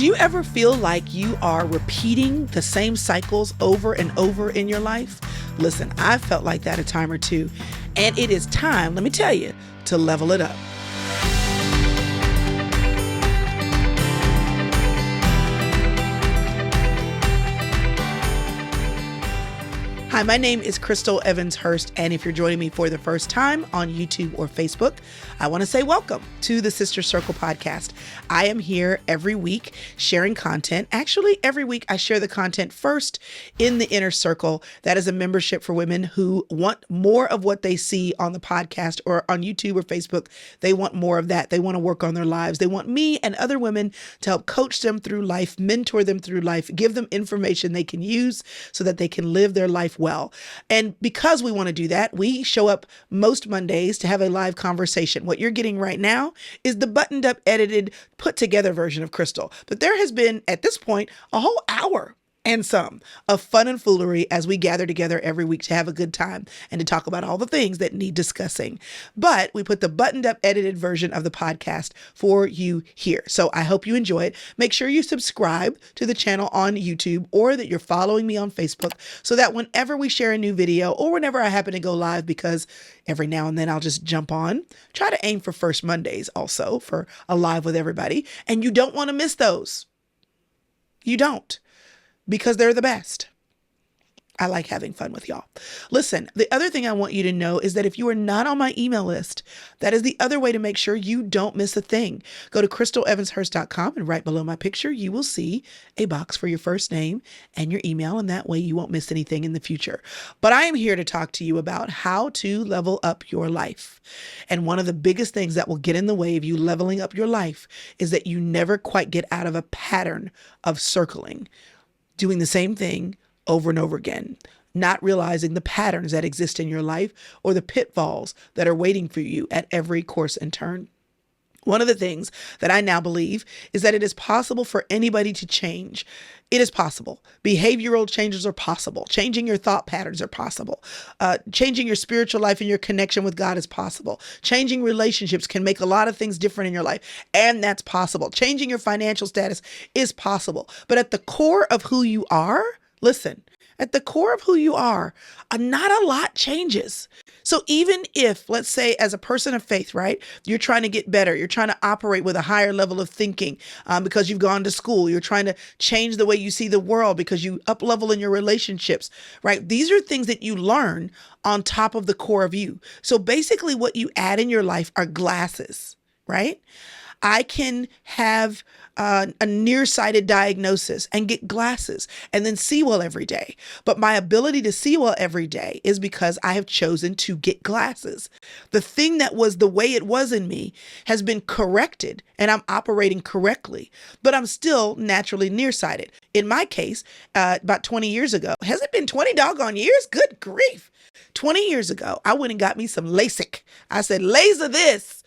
Do you ever feel like you are repeating the same cycles over and over in your life? Listen, I've felt like that a time or two, and it is time, let me tell you, to level it up. Hi, my name is Crystal Evans Hurst, and if you're joining me for the first time on YouTube or Facebook, I want to say welcome to the Sister Circle podcast. I am here every week sharing content. Actually, every week I share the content first in the Inner Circle. That is a membership for women who want more of what they see on the podcast or on YouTube or Facebook. They want more of that. They want to work on their lives. They want me and other women to help coach them through life, mentor them through life, give them information they can use so that they can live their life well. And because we want to do that, we show up most Mondays to have a live conversation. What you're getting right now is the buttoned up, edited, put together version of Crystal. But there has been, at this point, a whole hour and some of fun and foolery as we gather together every week to have a good time and to talk about all the things that need discussing. But we put the buttoned up, edited version of the podcast for you here. So I hope you enjoy it. Make sure you subscribe to the channel on YouTube or that you're following me on Facebook so that whenever we share a new video or whenever I happen to go live, because every now and then I'll just jump on, try to aim for first Mondays also for a live with everybody. And you don't want to miss those. You don't. Because they're the best. I like having fun with y'all. Listen, the other thing I want you to know is that if you are not on my email list, that is the other way to make sure you don't miss a thing. Go to crystalevanshurst.com and right below my picture, you will see a box for your first name and your email, and that way you won't miss anything in the future. But I am here to talk to you about how to level up your life. And one of the biggest things that will get in the way of you leveling up your life is that you never quite get out of a pattern of circling, doing the same thing over and over again, not realizing the patterns that exist in your life or the pitfalls that are waiting for you at every course and turn. One of the things that I now believe is that it is possible for anybody to change. It is possible. Behavioral changes are possible. Changing your thought patterns are possible. Changing your spiritual life and your connection with God is possible. Changing relationships can make a lot of things different in your life, and that's possible. Changing your financial status is possible. But at the core of who you are, listen, at the core of who you are, not a lot changes. So even if, let's say, as a person of faith, right, you're trying to get better, you're trying to operate with a higher level of thinking because you've gone to school, you're trying to change the way you see the world because you up level in your relationships, right? These are things that you learn on top of the core of you. So basically what you add in your life are glasses, right? I can have a nearsighted diagnosis and get glasses and then see well every day. But my ability to see well every day is because I have chosen to get glasses. The thing that was the way it was in me has been corrected and I'm operating correctly, but I'm still naturally nearsighted. In my case, about 20 years ago, has it been 20 doggone years? Good grief. 20 years ago, I went and got me some LASIK. I said, laser this.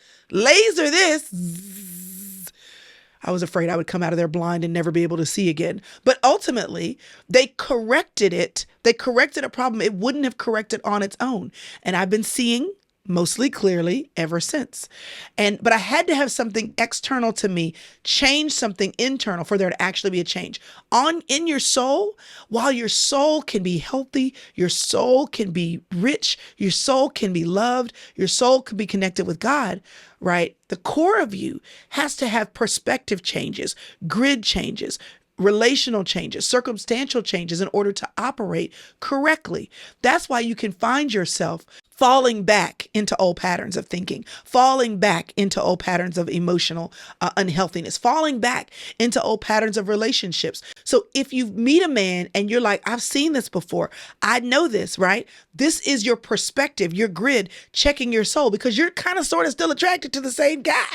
I was afraid I would come out of there blind and never be able to see again. But ultimately, they corrected it. They corrected a problem it wouldn't have corrected on its own. And I've been seeing mostly clearly ever since. But I had to have something external to me, change something internal for there to actually be a change. In your soul, while your soul can be healthy, your soul can be rich, your soul can be loved, your soul can be connected with God, right? The core of you has to have perspective changes, grid changes, relational changes, circumstantial changes in order to operate correctly. That's why you can find yourself falling back into old patterns of thinking, falling back into old patterns of emotional unhealthiness, falling back into old patterns of relationships. So if you meet a man and you're like, I've seen this before, I know this, right? This is your perspective, your grid, checking your soul because you're kind of sort of still attracted to the same guy.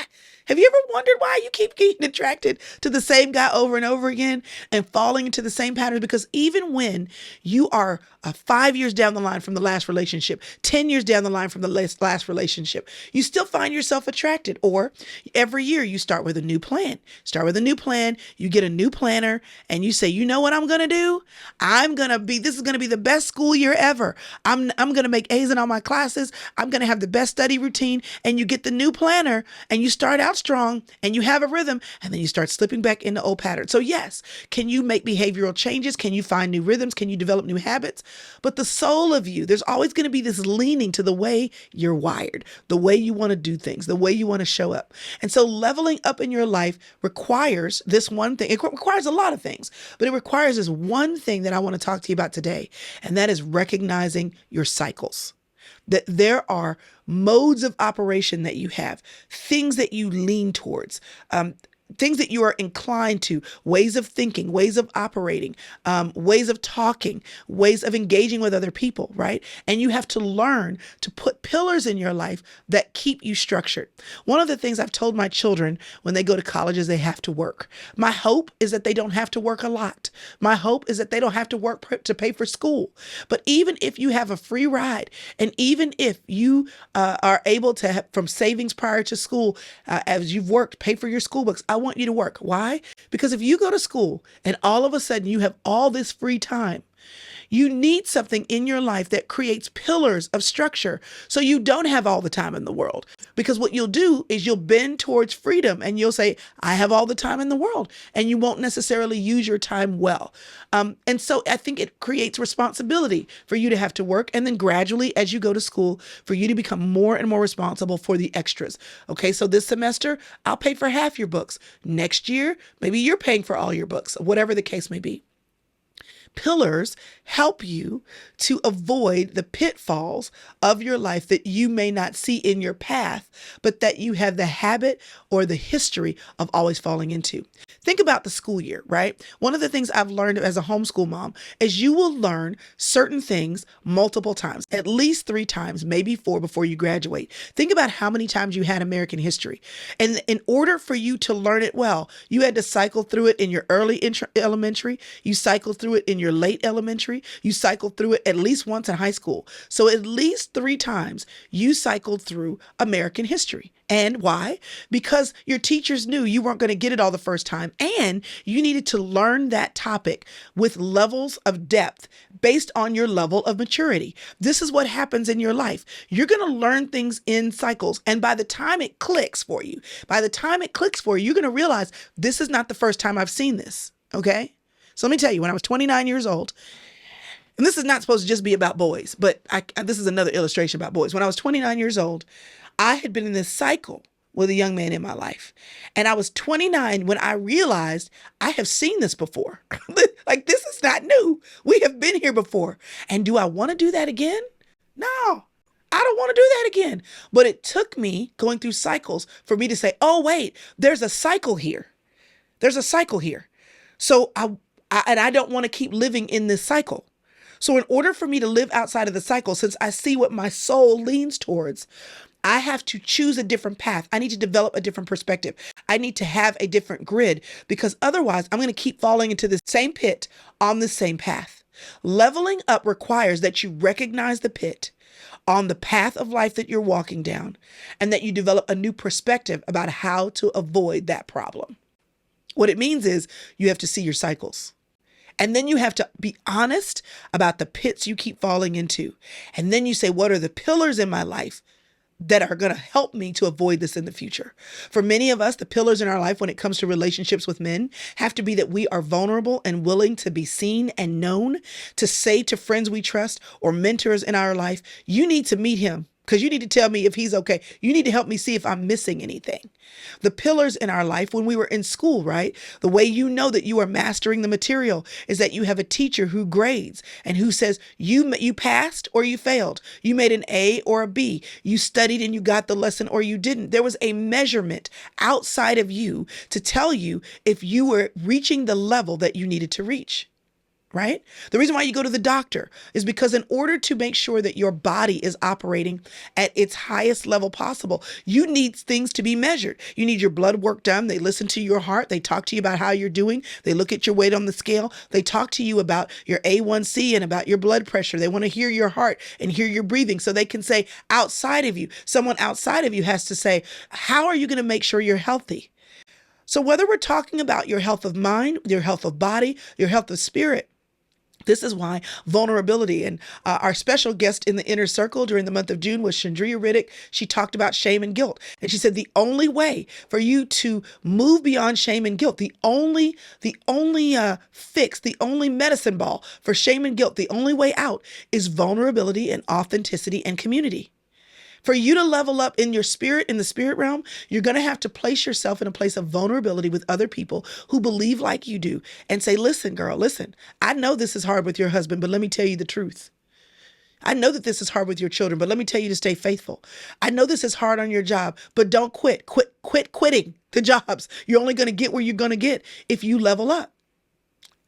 Have you ever wondered why you keep getting attracted to the same guy over and over again and falling into the same patterns? Because even when you are 5 years down the line from the last relationship, 10 years down the line from the last relationship, you still find yourself attracted. Or every year you start with a new plan. You get a new planner and you say, you know what I'm going to do? This is going to be the best school year ever. I'm going to make A's in all my classes. I'm going to have the best study routine. And you get the new planner and you start out out strong and you have a rhythm, and then you start slipping back into old patterns. So yes, can you make behavioral changes? Can you find new rhythms? Can you develop new habits? But the soul of you, there's always going to be this leaning to the way you're wired, the way you want to do things, the way you want to show up. And so leveling up in your life requires this one thing. It requires a lot of things, but it requires this one thing that I want to talk to you about today. And that is recognizing your cycles. That there are modes of operation that you have, things that you lean towards, things that you are inclined to, ways of thinking, ways of operating, ways of talking, ways of engaging with other people, right? And you have to learn to put pillars in your life that keep you structured. One of the things I've told my children when they go to college is they have to work. My hope is that they don't have to work a lot. My hope is that they don't have to work to pay for school. But even if you have a free ride, and even if you are able to have from savings prior to school, as you've worked, pay for your school books, I want you to work. Why? Because if you go to school and all of a sudden you have all this free time, you need something in your life that creates pillars of structure so you don't have all the time in the world. Because what you'll do is you'll bend towards freedom and you'll say, I have all the time in the world, and you won't necessarily use your time well. And so I think it creates responsibility for you to have to work, and then gradually as you go to school for you to become more and more responsible for the extras. Okay, so this semester I'll pay for half your books. Next year, maybe you're paying for all your books, whatever the case may be. Pillars help you to avoid the pitfalls of your life that you may not see in your path, but that you have the habit or the history of always falling into. Think about the school year, right? One of the things I've learned as a homeschool mom is you will learn certain things multiple times, at least 3 times, maybe 4 before you graduate. Think about how many times you had American history. And in order for you to learn it well, you had to cycle through it in your early elementary, you cycled through it in your late elementary, you cycled through it at least once in high school. So at least 3 times you cycled through American history. And why? Because your teachers knew you weren't going to get it all the first time, and you needed to learn that topic with levels of depth based on your level of maturity. This is what happens in your life. You're going to learn things in cycles, and by the time it clicks for you, you're going to realize this is not the first time I've seen this, okay? So let me tell you, when I was 29 years old, and this is not supposed to just be about boys, but this is another illustration about boys. When I was 29 years old, I had been in this cycle with a young man in my life. And I was 29 when I realized I have seen this before. Like, this is not new. We have been here before. And do I want to do that again? No, I don't want to do that again. But it took me going through cycles for me to say, oh, wait, there's a cycle here. There's a cycle here. So I don't want to keep living in this cycle. So in order for me to live outside of the cycle, since I see what my soul leans towards, I have to choose a different path. I need to develop a different perspective. I need to have a different grid, because otherwise I'm going to keep falling into the same pit on the same path. Leveling up requires that you recognize the pit on the path of life that you're walking down, and that you develop a new perspective about how to avoid that problem. What it means is you have to see your cycles. And then you have to be honest about the pits you keep falling into. And then you say, what are the pillars in my life that are going to help me to avoid this in the future? For many of us, the pillars in our life when it comes to relationships with men have to be that we are vulnerable and willing to be seen and known, to say to friends we trust or mentors in our life, you need to meet him, because you need to tell me if he's okay. You need to help me see if I'm missing anything. The pillars in our life when we were in school, right? The way you know that you are mastering the material is that you have a teacher who grades and who says you passed or you failed. You made an A or a B. You studied and you got the lesson or you didn't. There was a measurement outside of you to tell you if you were reaching the level that you needed to reach. Right? The reason why you go to the doctor is because in order to make sure that your body is operating at its highest level possible, you need things to be measured. You need your blood work done. They listen to your heart. They talk to you about how you're doing. They look at your weight on the scale. They talk to you about your A1C and about your blood pressure. They want to hear your heart and hear your breathing so they can say outside of you, someone outside of you has to say, how are you going to make sure you're healthy? So whether we're talking about your health of mind, your health of body, your health of spirit, This is why vulnerability, and our special guest in the inner circle during the month of June was Chandria Riddick. She talked about shame and guilt. And she said the only way for you to move beyond shame and guilt, the only fix, the only medicine ball for shame and guilt, the only way out is vulnerability and authenticity and community. For you to level up in your spirit, in the spirit realm, you're going to have to place yourself in a place of vulnerability with other people who believe like you do and say, listen, girl, listen, I know this is hard with your husband, but let me tell you the truth. I know that this is hard with your children, but let me tell you to stay faithful. I know this is hard on your job, but don't quit. Quit quitting the jobs. You're only going to get where you're going to get if you level up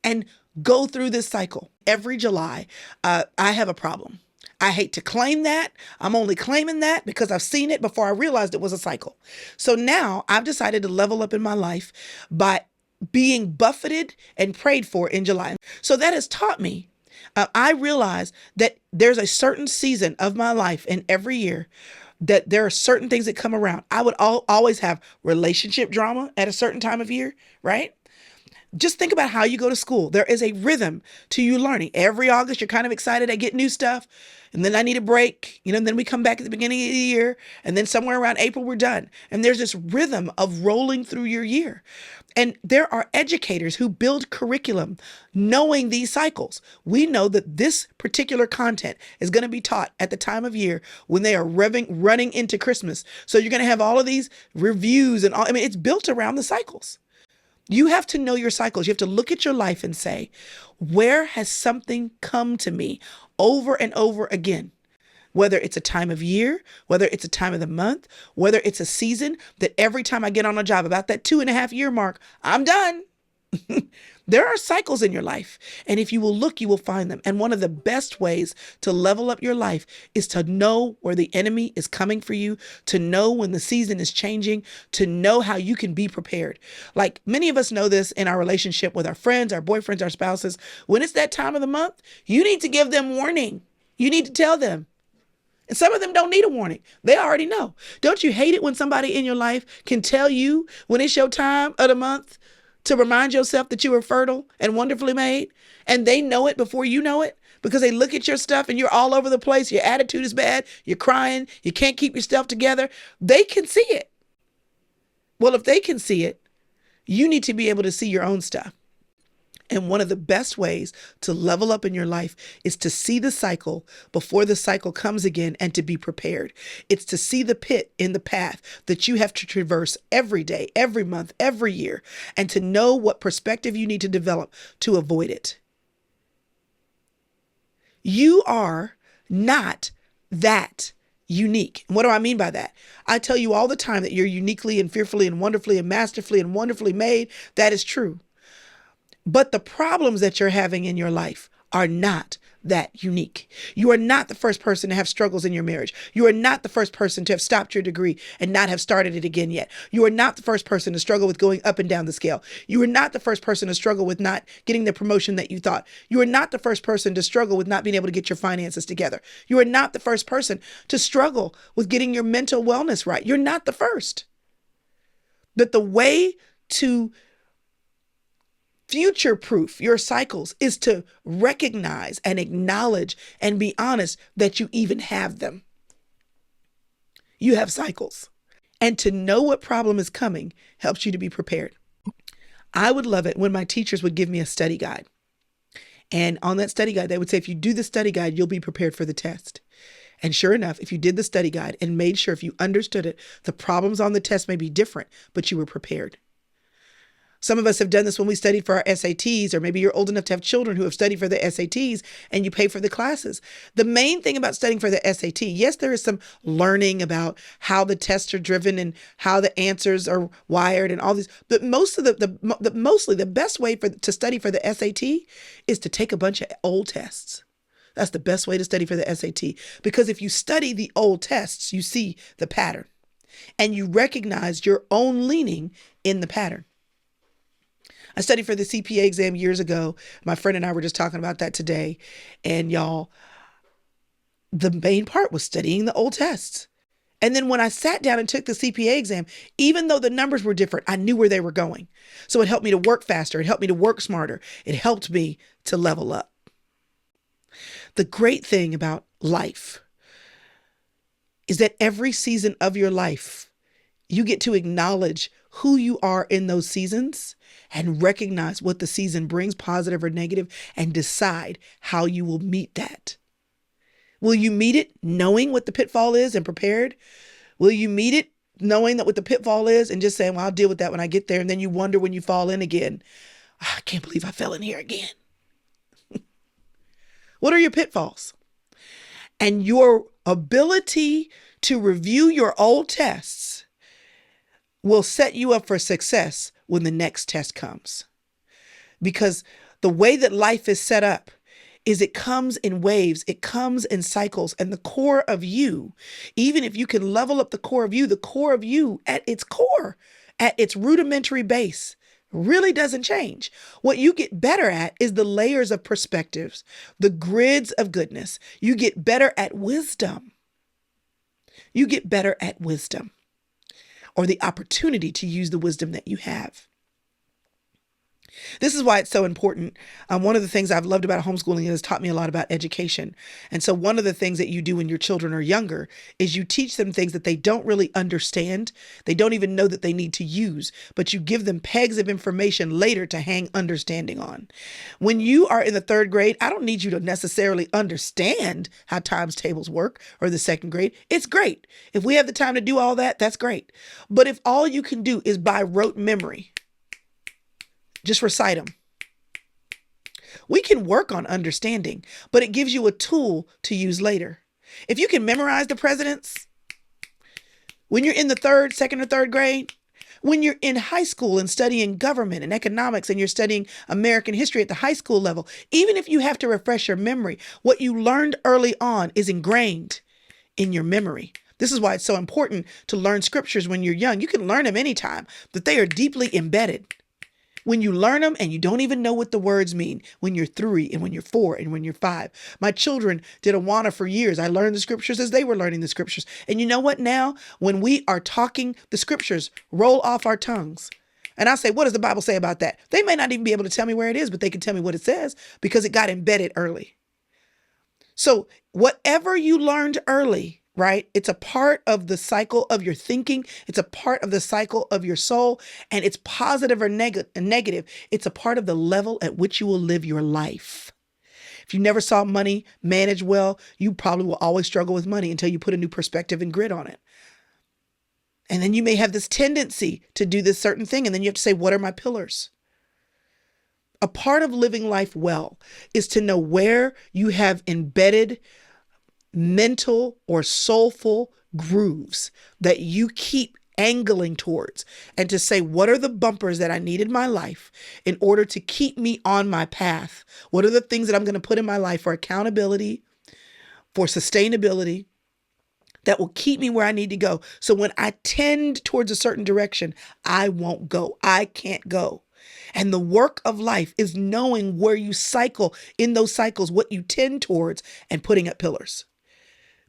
and go through this cycle. Every July, I have a problem. I hate to claim that. I'm only claiming that because I've seen it before I realized it was a cycle. So now I've decided to level up in my life by being buffeted and prayed for in July. So that has taught me, I realize that there's a certain season of my life in every year that there are certain things that come around. I would always have relationship drama at a certain time of year, right? Just think about how you go to school. There is a rhythm to you learning. Every August, you're kind of excited. I get new stuff. And then I need a break. And then we come back at the beginning of the year. And then somewhere around April, we're done. And there's this rhythm of rolling through your year. And there are educators who build curriculum knowing these cycles. We know that this particular content is going to be taught at the time of year when they are running into Christmas. So you're going to have all of these reviews and all. I mean, it's built around the cycles. You have to know your cycles. You have to look at your life and say, where has something come to me over and over again? Whether it's a time of year, whether it's a time of the month, whether it's a season that every time I get on a job about that 2.5 year mark, I'm done. There are cycles in your life. And if you will look, you will find them. And one of the best ways to level up your life is to know where the enemy is coming for you, to know when the season is changing, to know how you can be prepared. Like many of us know this in our relationship with our friends, our boyfriends, our spouses. When it's that time of the month, you need to give them warning. You need to tell them. And some of them don't need a warning. They already know. Don't you hate it when somebody in your life can tell you when it's your time of the month to remind yourself that you were fertile and wonderfully made, and they know it before you know it because they look at your stuff and you're all over the place. Your attitude is bad. You're crying. You can't keep yourself together. They can see it. Well, if they can see it, you need to be able to see your own stuff. And one of the best ways to level up in your life is to see the cycle before the cycle comes again and to be prepared. It's to see the pit in the path that you have to traverse every day, every month, every year, and to know what perspective you need to develop to avoid it. You are not that unique. And what do I mean by that? I tell you all the time that you're uniquely and fearfully and wonderfully and masterfully and wonderfully made. That is true. But the problems that you're having in your life are not that unique. You are not the first person to have struggles in your marriage. You are not the first person to have stopped your degree and not have started it again yet. You are not the first person to struggle with going up and down the scale. You are not the first person to struggle with not getting the promotion that you thought. You are not the first person to struggle with not being able to get your finances together. You are not the first person to struggle with getting your mental wellness right. You're not the first. But the way to future-proof your cycles is to recognize and acknowledge and be honest that you even have them. You have cycles. And to know what problem is coming helps you to be prepared. I would love it when my teachers would give me a study guide. And on that study guide, they would say, if you do the study guide, you'll be prepared for the test. And sure enough, if you did the study guide and made sure if you understood it, the problems on the test may be different, but you were prepared. Some of us have done this when we studied for our SATs, or maybe you're old enough to have children who have studied for the SATs and you pay for the classes. The main thing about studying for the SAT, yes, there is some learning about how the tests are driven and how the answers are wired and all these, but mostly the best way to study for the SAT is to take a bunch of old tests. That's the best way to study for the SAT, because if you study the old tests, you see the pattern and you recognize your own leaning in the pattern. I studied for the CPA exam years ago. My friend and I were just talking about that today. And y'all, the main part was studying the old tests. And then when I sat down and took the CPA exam, even though the numbers were different, I knew where they were going. So it helped me to work faster. It helped me to work smarter. It helped me to level up. The great thing about life is that every season of your life, you get to acknowledge who you are in those seasons and recognize what the season brings, positive or negative, and decide how you will meet that. Will you meet it knowing what the pitfall is and prepared? Will you meet it knowing that what the pitfall is and just saying, well, I'll deal with that when I get there. And then you wonder when you fall in again, I can't believe I fell in here again. What are your pitfalls? And your ability to review your old tests will set you up for success when the next test comes. Because the way that life is set up is it comes in waves, it comes in cycles, and the core of you, even if you can level up the core of you at its core, at its rudimentary base, really doesn't change. What you get better at is the layers of perspectives, the grids of goodness. You get better at wisdom. You get better at wisdom, or the opportunity to use the wisdom that you have. This is why it's so important. One of the things I've loved about homeschooling is taught me a lot about education. And so one of the things that you do when your children are younger is you teach them things that they don't really understand. They don't even know that they need to use, but you give them pegs of information later to hang understanding on. When you are in the third grade, I don't need you to necessarily understand how times tables work, or the second grade. It's great. If we have the time to do all that, that's great. But if all you can do is by rote memory, just recite them. We can work on understanding, but it gives you a tool to use later. If you can memorize the presidents, when you're in the second or third grade, when you're in high school and studying government and economics and you're studying American history at the high school level, even if you have to refresh your memory, what you learned early on is ingrained in your memory. This is why it's so important to learn scriptures when you're young. You can learn them anytime, but they are deeply embedded. When you learn them and you don't even know what the words mean, when you're 3 and when you're 4 and when you're 5. My children did Awana for years. I learned the scriptures as they were learning the scriptures. And you know what now? When we are talking, the scriptures roll off our tongues. And I say, what does the Bible say about that? They may not even be able to tell me where it is, but they can tell me what it says because it got embedded early. So whatever you learned early, right? It's a part of the cycle of your thinking. It's a part of the cycle of your soul, and it's positive or negative. It's a part of the level at which you will live your life. If you never saw money managed well, you probably will always struggle with money until you put a new perspective and grid on it. And then you may have this tendency to do this certain thing, and then you have to say, what are my pillars? A part of living life well is to know where you have embedded mental or soulful grooves that you keep angling towards, and to say, what are the bumpers that I need in my life in order to keep me on my path? What are the things that I'm going to put in my life for accountability, for sustainability, that will keep me where I need to go? So when I tend towards a certain direction, I won't go. I can't go. And the work of life is knowing where you cycle in those cycles, what you tend towards, and putting up pillars.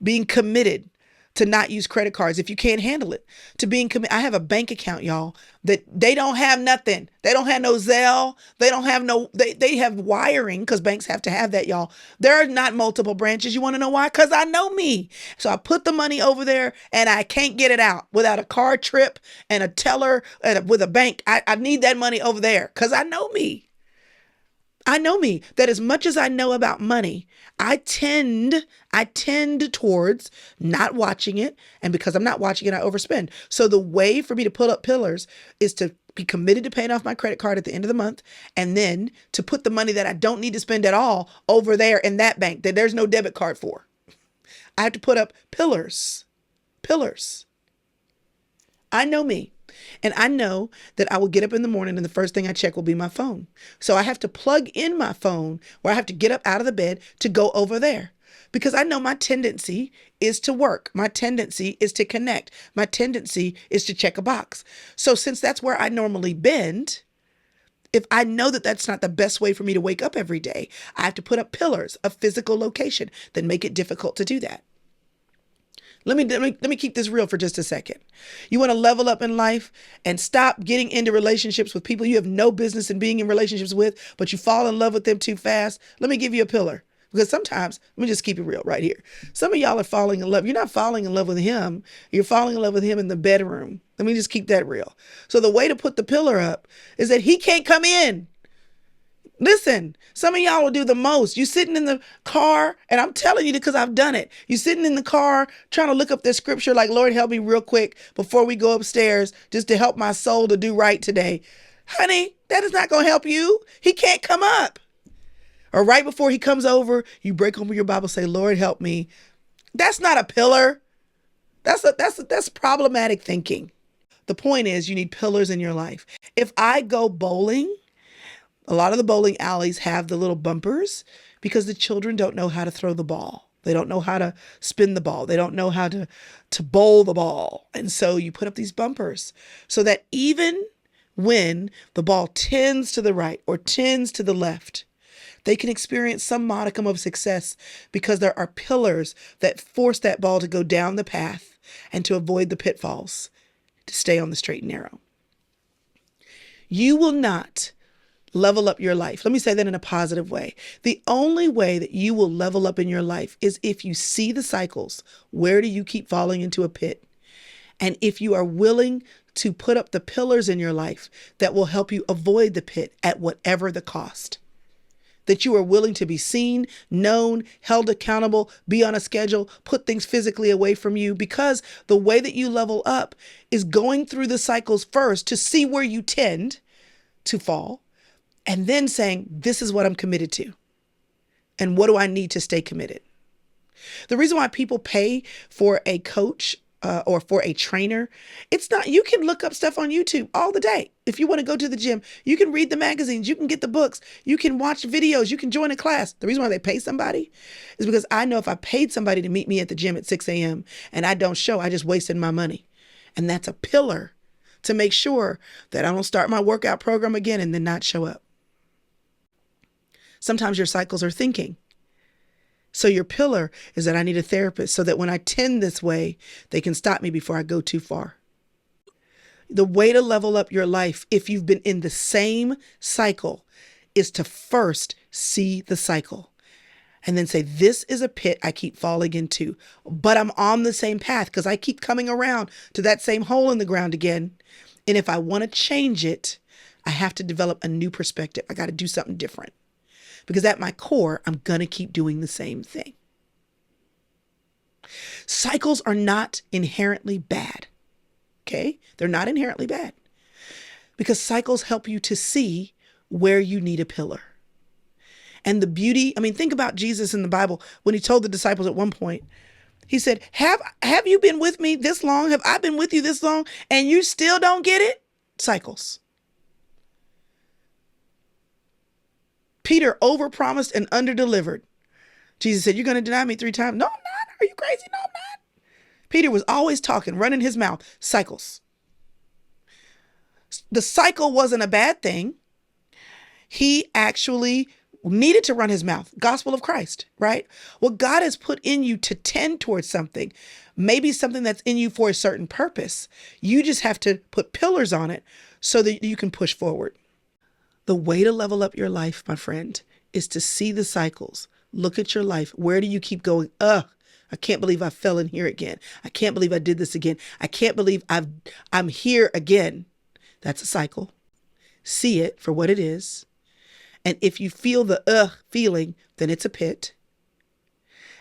Being committed to not use credit cards if you can't handle it. To being committed. I have a bank account, y'all, that they don't have nothing. They don't have no Zelle. They don't have they have wiring, because banks have to have that, y'all. There are not multiple branches. You want to know why? Because I know me. So I put the money over there and I can't get it out without a car trip and a teller and with a bank. I need that money over there because I know me. I know me, that as much as I know about money, I tend towards not watching it. And because I'm not watching it, I overspend. So the way for me to put up pillars is to be committed to paying off my credit card at the end of the month, and then to put the money that I don't need to spend at all over there in that bank that there's no debit card for. I have to put up pillars. I know me. And I know that I will get up in the morning and the first thing I check will be my phone. So I have to plug in my phone, where I have to get up out of the bed to go over there, because I know my tendency is to work. My tendency is to connect. My tendency is to check a box. So since that's where I normally bend, if I know that that's not the best way for me to wake up every day, I have to put up pillars of physical location that make it difficult to do that. Let me keep this real for just a second. You want to level up in life and stop getting into relationships with people you have no business in being in relationships with, but you fall in love with them too fast? Let me give you a pillar. Because sometimes, let me just keep it real right here. Some of y'all are falling in love. You're not falling in love with him. You're falling in love with him in the bedroom. Let me just keep that real. So the way to put the pillar up is that he can't come in. Listen, some of y'all will do the most. You sitting in the car, and I'm telling you because I've done it. You sitting in the car trying to look up this scripture like, Lord, help me real quick before we go upstairs just to help my soul to do right today. Honey, that is not going to help you. He can't come up. Or right before he comes over, you break open your Bible, say, Lord, help me. That's not a pillar. That's problematic thinking. The point is you need pillars in your life. If I go bowling, a lot of the bowling alleys have the little bumpers because the children don't know how to throw the ball. They don't know how to spin the ball. They don't know how to bowl the ball. And so you put up these bumpers so that even when the ball tends to the right or tends to the left, they can experience some modicum of success because there are pillars that force that ball to go down the path and to avoid the pitfalls, to stay on the straight and narrow. You will not level up your life. Let me say that in a positive way. The only way that you will level up in your life is if you see the cycles. Where do you keep falling into a pit? And if you are willing to put up the pillars in your life that will help you avoid the pit at whatever the cost. That you are willing to be seen, known, held accountable, be on a schedule, put things physically away from you, because the way that you level up is going through the cycles first to see where you tend to fall, and then saying, this is what I'm committed to. And what do I need to stay committed? The reason why people pay for a coach or for a trainer, it's not, you can look up stuff on YouTube all the day. If you want to go to the gym, you can read the magazines, you can get the books, you can watch videos, you can join a class. The reason why they pay somebody is because I know if I paid somebody to meet me at the gym at 6 a.m. and I don't show, I just wasted my money. And that's a pillar to make sure that I don't start my workout program again and then not show up. Sometimes your cycles are thinking. So your pillar is that I need a therapist so that when I tend this way, they can stop me before I go too far. The way to level up your life, if you've been in the same cycle, is to first see the cycle and then say, this is a pit I keep falling into, but I'm on the same path because I keep coming around to that same hole in the ground again. And if I want to change it, I have to develop a new perspective. I got to do something different. Because at my core, I'm going to keep doing the same thing. Cycles are not inherently bad. Okay? They're not inherently bad. Because cycles help you to see where you need a pillar. And the beauty, think about Jesus in the Bible when he told the disciples at one point, he said, have you been with me this long? Have I been with you this long? And you still don't get it? Cycles. Peter overpromised and underdelivered. Jesus said, you're going to deny me 3 times. No, I'm not. Are you crazy? No, I'm not. Peter was always talking, running his mouth. Cycles. The cycle wasn't a bad thing. He actually needed to run his mouth. Gospel of Christ, right? What God has put in you to tend towards something, maybe something that's in you for a certain purpose. You just have to put pillars on it so that you can push forward. The way to level up your life, my friend, is to see the cycles. Look at your life. Where do you keep going? I can't believe I fell in here again. I can't believe I did this again. I can't believe I'm here again. That's a cycle. See it for what it is. And if you feel the feeling, then it's a pit.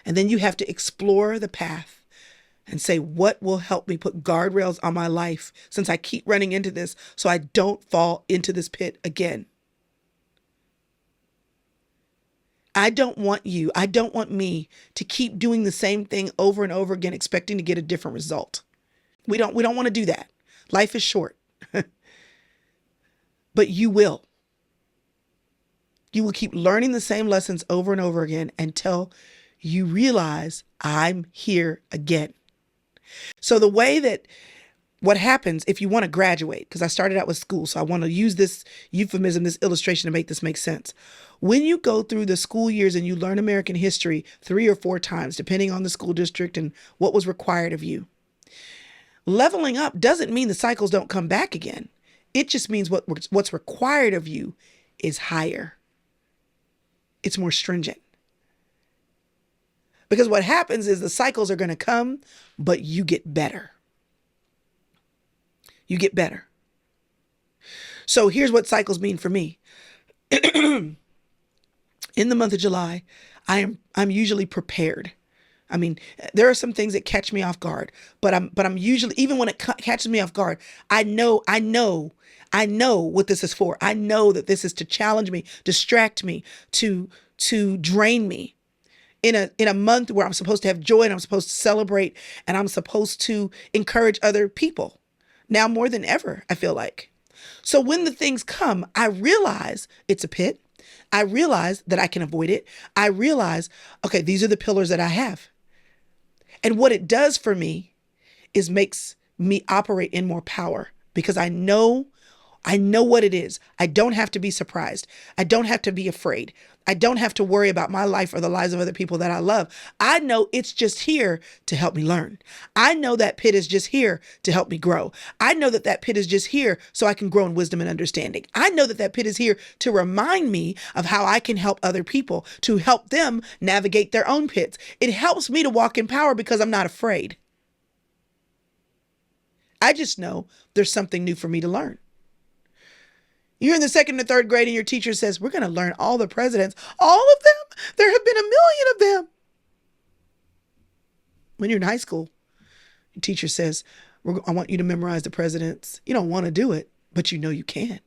And then you have to explore the path and say, what will help me put guardrails on my life since I keep running into this so I don't fall into this pit again? I don't want me to keep doing the same thing over and over again, expecting to get a different result. We don't want to do that. Life is short. But you will. You will keep learning the same lessons over and over again until you realize I'm here again. So the way that what happens if you want to graduate, because I started out with school, so I want to use this euphemism, this illustration to make this make sense. When you go through the school years and you learn American history 3 or 4 times, depending on the school district and what was required of you, leveling up doesn't mean the cycles don't come back again. It just means what's required of you is higher. It's more stringent. Because what happens is the cycles are going to come, but you get better. You get better. So here's what cycles mean for me. In the month of July, I'm usually prepared. I mean, there are some things that catch me off guard, but I'm usually, even when it catches me off guard, I know what this is for. I know that this is to challenge me, distract me, to drain me. In a month where I'm supposed to have joy and I'm supposed to celebrate and I'm supposed to encourage other people. Now more than ever, I feel like. So when the things come, I realize it's a pit. I realize that I can avoid it. I realize, okay, these are the pillars that I have. And what it does for me is makes me operate in more power because I know what it is. I don't have to be surprised. I don't have to be afraid. I don't have to worry about my life or the lives of other people that I love. I know it's just here to help me learn. I know that pit is just here to help me grow. I know that pit is just here so I can grow in wisdom and understanding. I know that pit is here to remind me of how I can help other people, to help them navigate their own pits. It helps me to walk in power because I'm not afraid. I just know there's something new for me to learn. You're in the 2nd or 3rd grade and your teacher says, we're going to learn all the presidents. All of them? There have been 1 million of them. When you're in high school, your teacher says, I want you to memorize the presidents. You don't want to do it, but you know you can.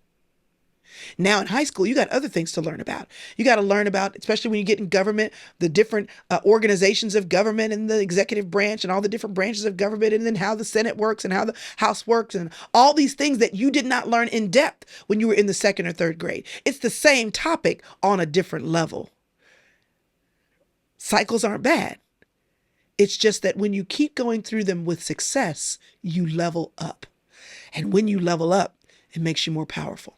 Now in high school, you got other things to learn about. You got to learn about, especially when you get in government, the different organizations of government and the executive branch and all the different branches of government, and then how the Senate works and how the House works and all these things that you did not learn in depth when you were in the 2nd or 3rd grade. It's the same topic on a different level. Cycles aren't bad. It's just that when you keep going through them with success, you level up. And when you level up, it makes you more powerful.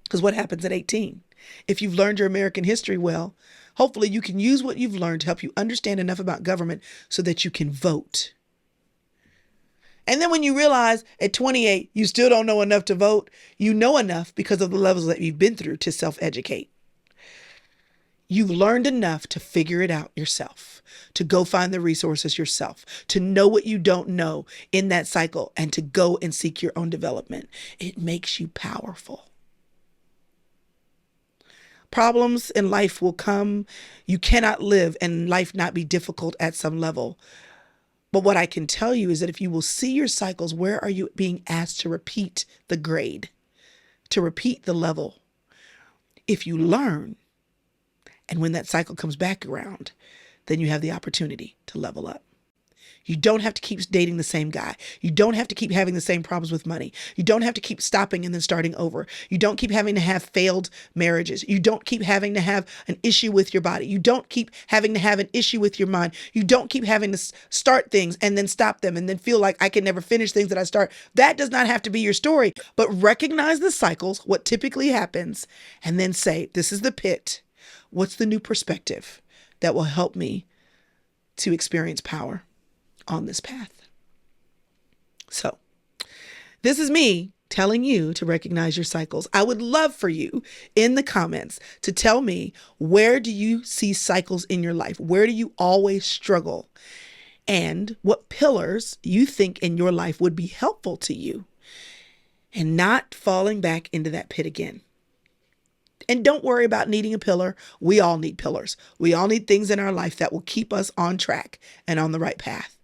Because what happens at 18? If you've learned your American history well, hopefully you can use what you've learned to help you understand enough about government so that you can vote. And then when you realize at 28, you still don't know enough to vote, you know enough because of the levels that you've been through to self-educate. You've learned enough to figure it out yourself, to go find the resources yourself, to know what you don't know in that cycle, and to go and seek your own development. It makes you powerful. Problems in life will come. You cannot live and life not be difficult at some level. But what I can tell you is that if you will see your cycles, where are you being asked to repeat the grade, to repeat the level? If you learn, and when that cycle comes back around, then you have the opportunity to level up. You don't have to keep dating the same guy. You don't have to keep having the same problems with money. You don't have to keep stopping and then starting over. You don't keep having to have failed marriages. You don't keep having to have an issue with your body. You don't keep having to have an issue with your mind. You don't keep having to start things and then stop them and then feel like I can never finish things that I start. That does not have to be your story, but recognize the cycles, what typically happens, and then say, this is the pit. What's the new perspective that will help me to experience power on this path? So this is me telling you to recognize your cycles. I would love for you in the comments to tell me, where do you see cycles in your life? Where do you always struggle? And what pillars you think in your life would be helpful to you and not falling back into that pit again. And don't worry about needing a pillar. We all need pillars. We all need things in our life that will keep us on track and on the right path.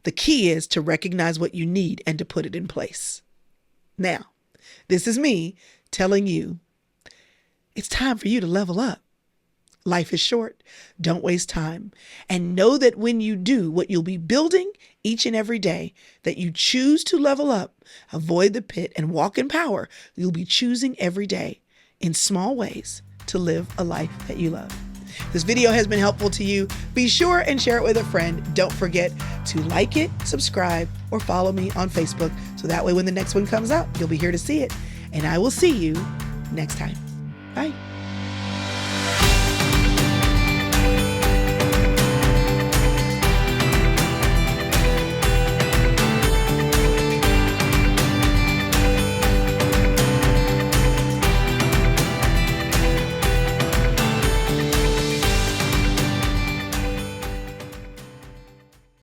The key is to recognize what you need and to put it in place. Now, this is me telling you, it's time for you to level up. Life is short. Don't waste time. And know that when you do, what you'll be building each and every day, that you choose to level up, avoid the pit, and walk in power, you'll be choosing every day in small ways to live a life that you love. This video has been helpful to you. Be sure and share it with a friend. Don't forget to like it, subscribe, or follow me on Facebook. So that way when the next one comes out, you'll be here to see it. And I will see you next time. Bye.